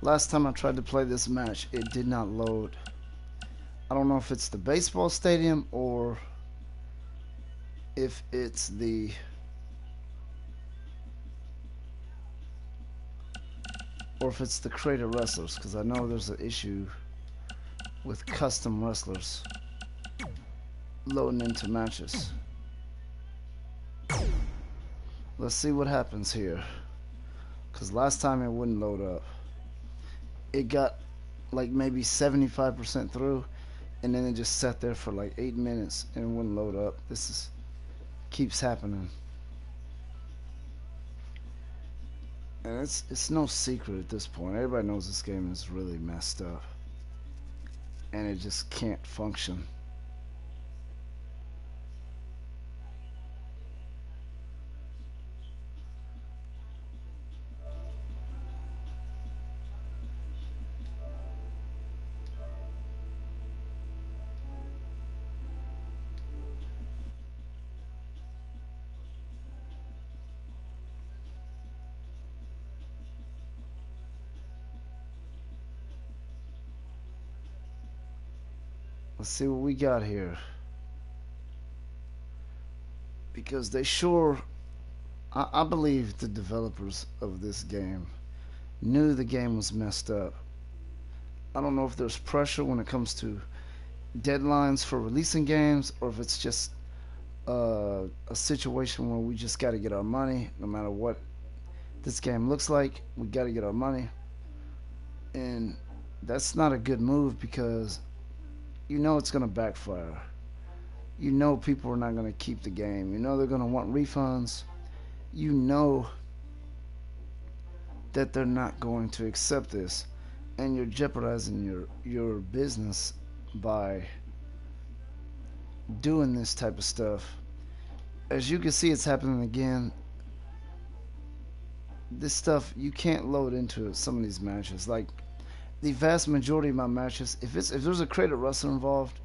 Last time I tried to play this match, it did not load. I don't know if it's the baseball stadium or if it's the created wrestlers, because I know there's an issue with custom wrestlers loading into matches. Let's see what happens here, because last time it wouldn't load up. It got like maybe 75% through, and then it just sat there for like 8 minutes and it wouldn't load up. This keeps happening, and it's no secret at this point. Everybody knows this game is really messed up, and it just can't function. Let's see what we got here, because they sure, I believe the developers of this game knew the game was messed up. I don't know if there's pressure when it comes to deadlines for releasing games, or if it's just a situation where we just got to get our money no matter what this game looks like. We got to get our money, and that's not a good move, because you know it's going to backfire. You know people are not going to keep the game. You know they're going to want refunds. You know that they're not going to accept this, and you're jeopardizing your business by doing this type of stuff. As you can see, it's happening again. This stuff, you can't load into some of these matches. Like the vast majority of my matches, if there's a created wrestler involved,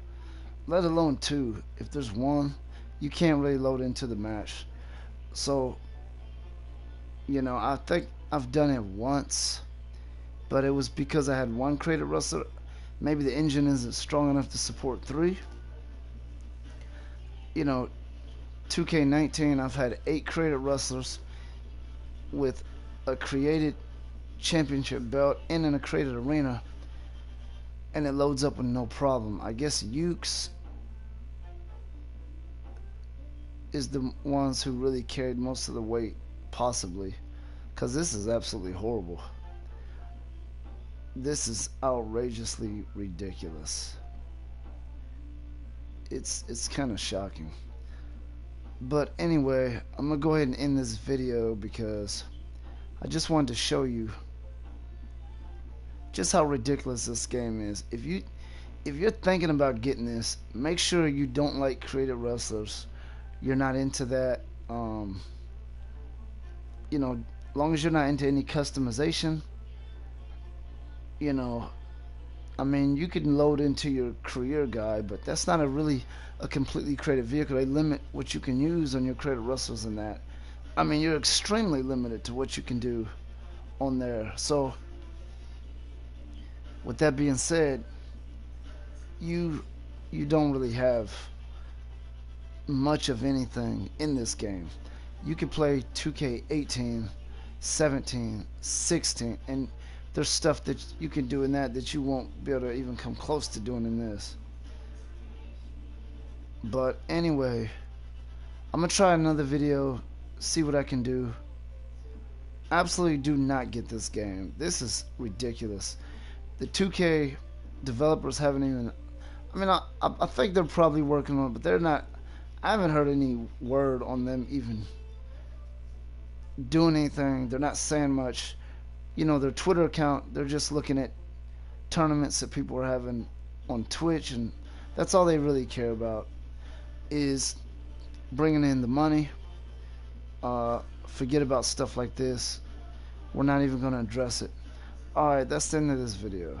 let alone two, if there's one, you can't really load into the match. So, you know, I think I've done it once, but it was because I had one created wrestler. Maybe the engine isn't strong enough to support three. You know, 2K19, I've had 8 created wrestlers with a created championship belt and in a created arena, and it loads up with no problem. I guess Ukes is the ones who really carried most of the weight, possibly, because this is absolutely horrible. This is outrageously ridiculous. It's kind of shocking. But anyway, I'm gonna go ahead and end this video, because I just wanted to show you just how ridiculous this game is. If you're thinking about getting this, make sure you don't like created wrestlers. You're not into that. You know, long as you're not into any customization, you know, I mean, you can load into your career guide, but that's not really a completely created vehicle. They limit what you can use on your created wrestlers in that. I mean, you're extremely limited to what you can do on there. So with that being said, you don't really have much of anything in this game. You can play 2K18, 17, 16, and there's stuff that you can do in that you won't be able to even come close to doing in this. But anyway, I'm gonna try another video, see what I can do. Absolutely do not get this game. This is ridiculous. The 2K developers haven't even, I mean, I think they're probably working on it, but they're not. I haven't heard any word on them even doing anything. They're not saying much. You know, their Twitter account, they're just looking at tournaments that people are having on Twitch, and that's all they really care about, is bringing in the money. Forget about stuff like this. We're not even going to address it. Alright, that's the end of this video.